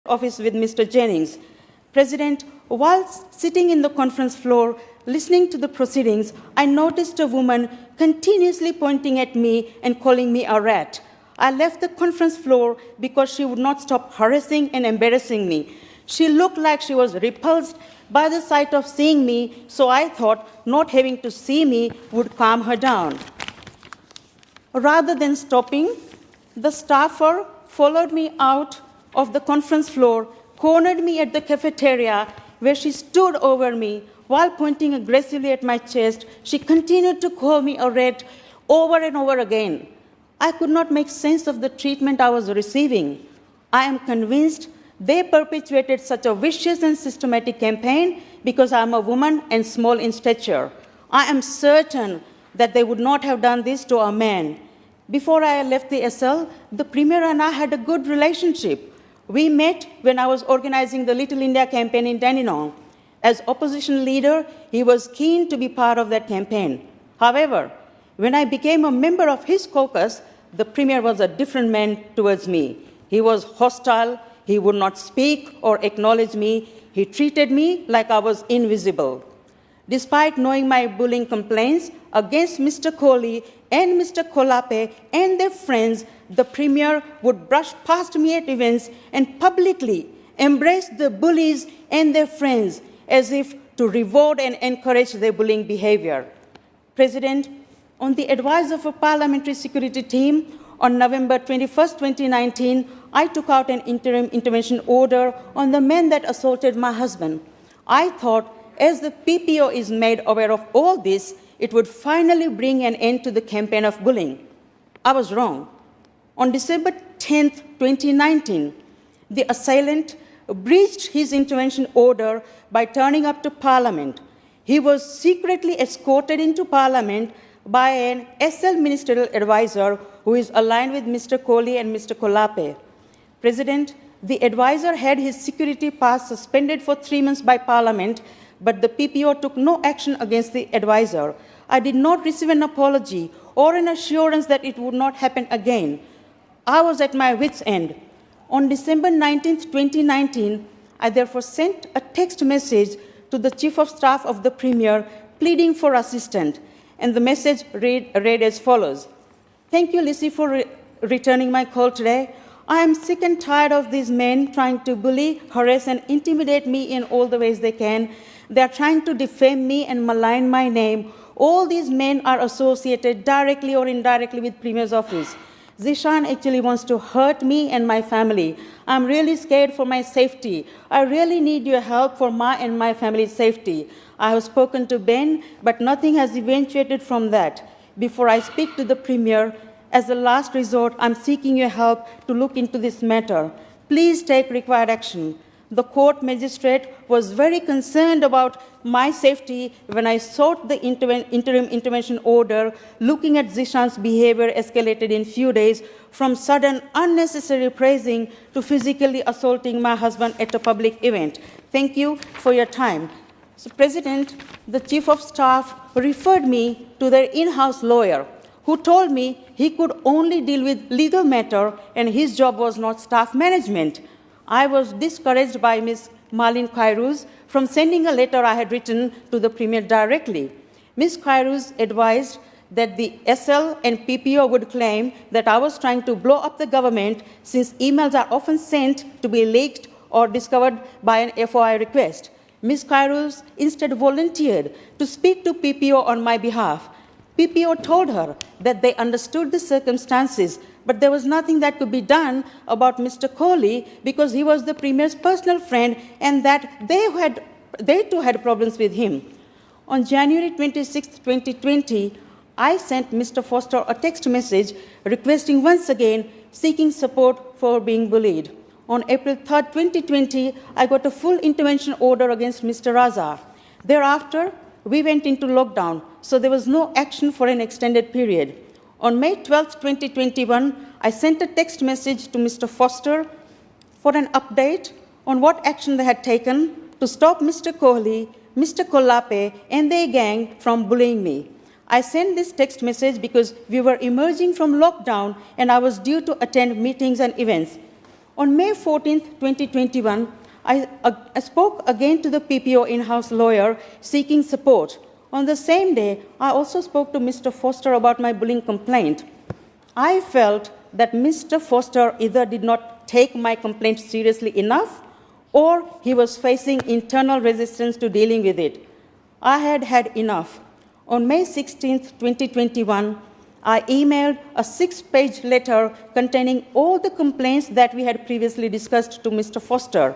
office with Mr. Jennings. President, while sitting in the conference floor, listening to the proceedings, I noticed a woman continuously pointing at me and calling me a rat. I left the conference floor because she would not stop harassing and embarrassing me. She looked like she was repulsed by the sight of seeing me, so I thought not having to see me would calm her down. Rather than stopping, the staffer followed me out of the conference floor, cornered me at the cafeteria, where she stood over me. While pointing aggressively at my chest, she continued to call me a rat over and over again. I could not make sense of the treatment I was receiving. I am convinced they perpetuated such a vicious and systematic campaign because I am a woman and small in stature. I am certain that they would not have done this to a man. Before I left the SL, the Premier and I had a good relationship. We met when I was organizing the Little India campaign in Dandenong. As opposition leader, he was keen to be part of that campaign. However, when I became a member of his caucus, the Premier was a different man towards me. He was hostile, he would not speak or acknowledge me. He treated me like I was invisible. Despite knowing my bullying complaints against Mr. Kohli and Mr. Kolape and their friends, the Premier would brush past me at events and publicly embrace the bullies and their friends as if to reward and encourage their bullying behavior. President, on the advice of a parliamentary security team, on November 21, 2019, I took out an interim intervention order on the man that assaulted my husband. I thought, as the PPO is made aware of all this, it would finally bring an end to the campaign of bullying. I was wrong. On December 10, 2019, the assailant breached his intervention order by turning up to Parliament. He was secretly escorted into Parliament by an SL ministerial advisor who is aligned with Mr. Kohli and Mr. Kolape. President, the advisor had his security pass suspended for 3 months by Parliament, but the PPO took no action against the advisor. I did not receive an apology or an assurance that it would not happen again. I was at my wit's end. On December 19, 2019, I therefore sent a text message to the Chief of Staff of the Premier pleading for assistance, and the message read as follows. Thank you, Lissy, for returning my call today. I am sick and tired of these men trying to bully, harass, and intimidate me in all the ways they can. They are trying to defame me and malign my name. All these men are associated directly or indirectly with Premier's office. Zishan actually wants to hurt me and my family. I'm really scared for my safety. I really need your help for my and my family's safety. I have spoken to Ben, but nothing has eventuated from that. Before I speak to the Premier, as a last resort, I'm seeking your help to look into this matter. Please take required action. The court magistrate was very concerned about my safety when I sought the interim intervention order, looking at Zishan's behavior escalated in few days from sudden unnecessary praising to physically assaulting my husband at a public event. Thank you for your time. So, President, the Chief of Staff referred me to their in-house lawyer, who told me he could only deal with legal matter and his job was not staff management. I was discouraged by Ms. Marlene Khairuz from sending a letter I had written to the Premier directly. Ms. Khairuz advised that the SL and PPO would claim that I was trying to blow up the government since emails are often sent to be leaked or discovered by an FOI request. Ms. Khairuz instead volunteered to speak to PPO on my behalf. PPO told her that they understood the circumstances, but there was nothing that could be done about Mr. Kohli because he was the Premier's personal friend and that they too had problems with him. On January 26, 2020, I sent Mr. Foster a text message requesting once again seeking support for being bullied. On April 3, 2020, I got a full intervention order against Mr. Raza. Thereafter, we went into lockdown, so there was no action for an extended period. On May 12, 2021, I sent a text message to Mr. Foster for an update on what action they had taken to stop Mr. Kohli, Mr. Kolape, and their gang from bullying me. I sent this text message because we were emerging from lockdown and I was due to attend meetings and events. On May 14, 2021, I spoke again to the PPO in-house lawyer seeking support. On the same day, I also spoke to Mr. Foster about my bullying complaint. I felt that Mr. Foster either did not take my complaint seriously enough or he was facing internal resistance to dealing with it. I had had enough. On May 16, 2021, I emailed a 6-page letter containing all the complaints that we had previously discussed to Mr. Foster.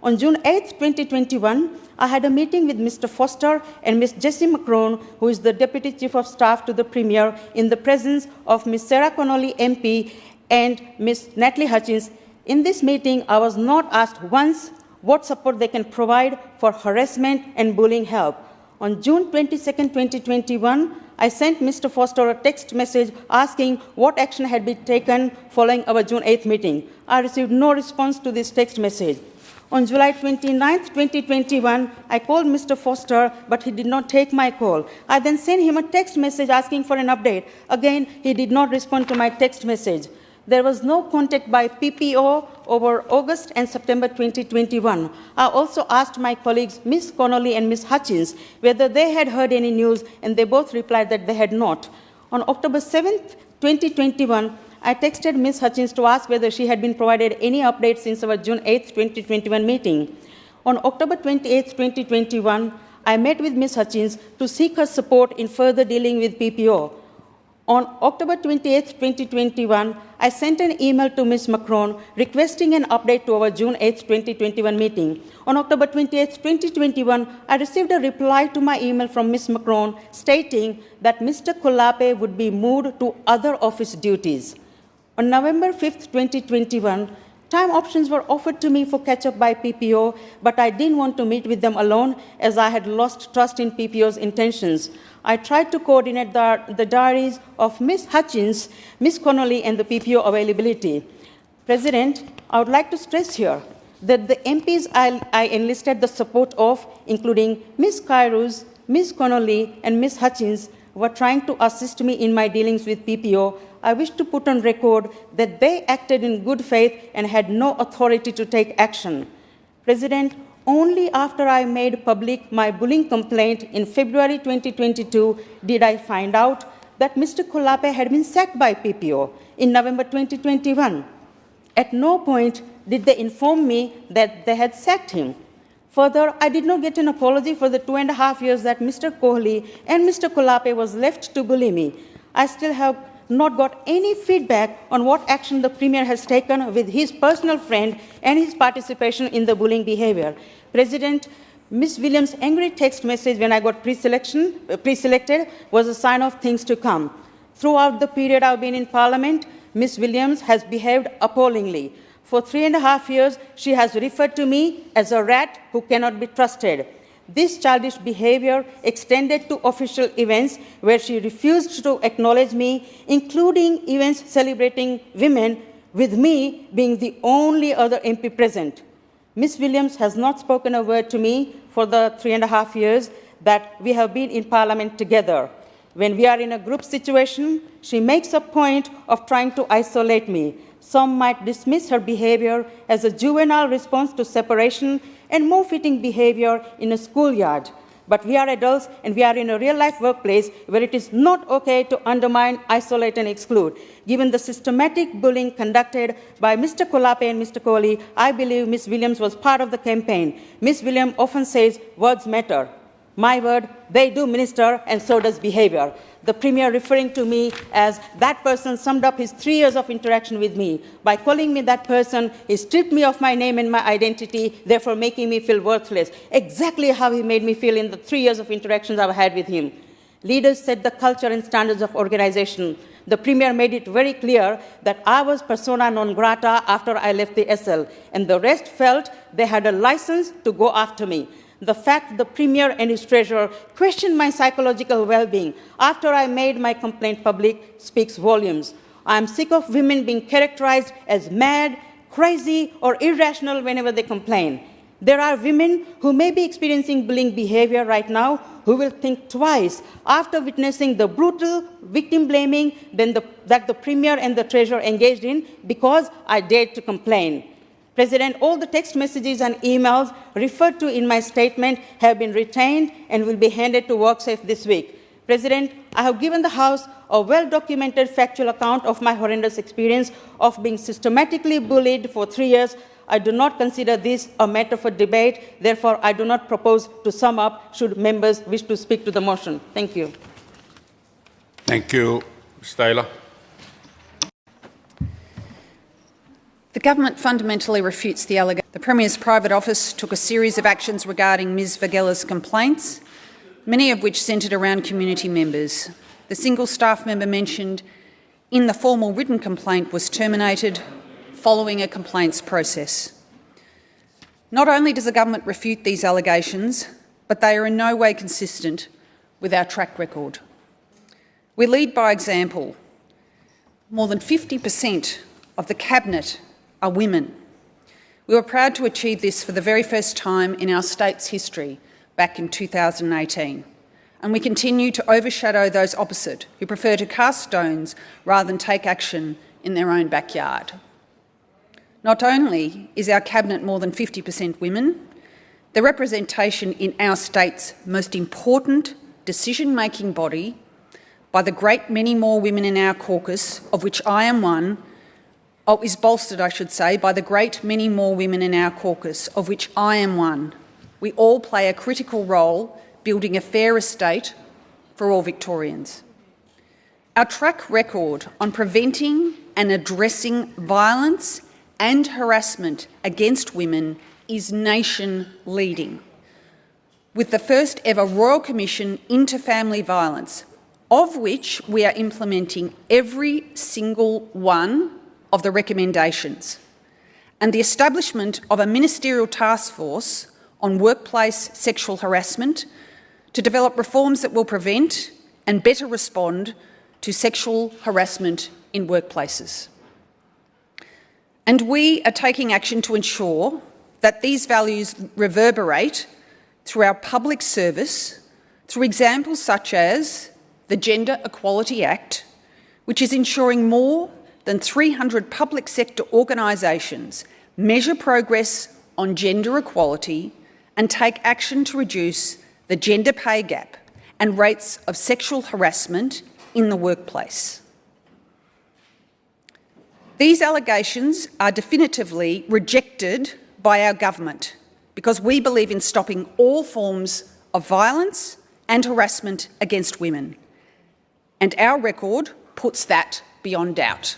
On June 8, 2021, I had a meeting with Mr. Foster and Ms. Jessie Macron, who is the Deputy Chief of Staff to the Premier, in the presence of Ms. Sarah Connolly MP and Ms. Natalie Hutchins. In this meeting, I was not asked once what support they can provide for harassment and bullying help. On June 22, 2021, I sent Mr. Foster a text message asking what action had been taken following our June 8th meeting. I received no response to this text message. On July 29, 2021, I called Mr. Foster, but he did not take my call. I then sent him a text message asking for an update. Again, he did not respond to my text message. There was no contact by PPO over August and September 2021. I also asked my colleagues, Ms. Connolly and Ms. Hutchins, whether they had heard any news, and they both replied that they had not. On October 7, 2021, I texted Ms. Hutchins to ask whether she had been provided any updates since our June 8, 2021 meeting. On October 28, 2021, I met with Ms. Hutchins to seek her support in further dealing with PPO. On October 28, 2021, I sent an email to Ms. Macron requesting an update to our June 8, 2021 meeting. On October 28, 2021, I received a reply to my email from Ms. Macron stating that Mr. Kolape would be moved to other office duties. On November 5, 2021, time options were offered to me for catch-up by PPO, but I didn't want to meet with them alone as I had lost trust in PPO's intentions. I tried to coordinate the diaries of Ms. Hutchins, Ms. Connolly, and the PPO availability. President, I would like to stress here that the MPs I enlisted the support of, including Ms. Kairouz, Ms. Connolly, and Ms. Hutchins, were trying to assist me in my dealings with PPO. I wish to put on record that they acted in good faith and had no authority to take action. President, only after I made public my bullying complaint in February 2022 did I find out that Mr. Kolape had been sacked by PPO in November 2021. At no point did they inform me that they had sacked him. Further, I did not get an apology for the 2.5 years that Mr. Kohli and Mr. Kolape was left to bully me. I still have not got any feedback on what action the Premier has taken with his personal friend and his participation in the bullying behavior. President, Ms. Williams' angry text message when I got pre-selected was a sign of things to come. Throughout the period I've been in Parliament, Ms. Williams has behaved appallingly. For 3.5 years, she has referred to me as a rat who cannot be trusted. This childish behavior extended to official events where she refused to acknowledge me, including events celebrating women, with me being the only other MP present. Ms. Williams has not spoken a word to me for the 3.5 years that we have been in Parliament together. When we are in a group situation, she makes a point of trying to isolate me. Some might dismiss her behavior as a juvenile response to separation and more fitting behavior in a schoolyard. But we are adults and we are in a real-life workplace where it is not okay to undermine, isolate, and exclude. Given the systematic bullying conducted by Mr. Kolape and Mr. Kohli, I believe Ms. Williams was part of the campaign. Ms. Williams often says, words matter. My word, they do minister, and so does behavior. The Premier referring to me as that person summed up his 3 years of interaction with me. By calling me that person, he stripped me of my name and my identity, therefore making me feel worthless. Exactly how he made me feel in the 3 years of interactions I've had with him. Leaders set the culture and standards of organization. The Premier made it very clear that I was persona non grata after I left the SL, and the rest felt they had a license to go after me. The fact the Premier and his Treasurer questioned my psychological well-being after I made my complaint public speaks volumes. I am sick of women being characterized as mad, crazy, or irrational whenever they complain. There are women who may be experiencing bullying behavior right now who will think twice after witnessing the brutal victim blaming that the Premier and the Treasurer engaged in because I dared to complain. President, all the text messages and emails referred to in my statement have been retained and will be handed to WorkSafe this week. President, I have given the House a well-documented factual account of my horrendous experience of being systematically bullied for 3 years. I do not consider this a matter for debate. Therefore, I do not propose to sum up should members wish to speak to the motion. Thank you. Thank you. Ms. Taylor. The government fundamentally refutes the allegation. The Premier's private office took a series of actions regarding Ms Vaghela's complaints, many of which centred around community members. The single staff member mentioned in the formal written complaint was terminated following a complaints process. Not only does the government refute these allegations, but they are in no way consistent with our track record. We lead by example. More than 50% of the Cabinet are women. We were proud to achieve this for the very first time in our state's history back in 2018. And we continue to overshadow those opposite who prefer to cast stones rather than take action in their own backyard. Not only is our Cabinet more than 50% women, the representation in our state's most important decision-making body by the great many more women in our caucus, of which I am one, is bolstered, I should say, by the great many more women in our caucus, of which I am one. We all play a critical role building a fairer state for all Victorians. Our track record on preventing and addressing violence and harassment against women is nation-leading. With the first ever Royal Commission into Family Violence, of which we are implementing every single one of the recommendations, and the establishment of a ministerial task force on workplace sexual harassment to develop reforms that will prevent and better respond to sexual harassment in workplaces. And we are taking action to ensure that these values reverberate through our public service, through examples such as the Gender Equality Act, which is ensuring more than 300 public sector organisations measure progress on gender equality and take action to reduce the gender pay gap and rates of sexual harassment in the workplace. These allegations are definitively rejected by our government because we believe in stopping all forms of violence and harassment against women, and our record puts that beyond doubt.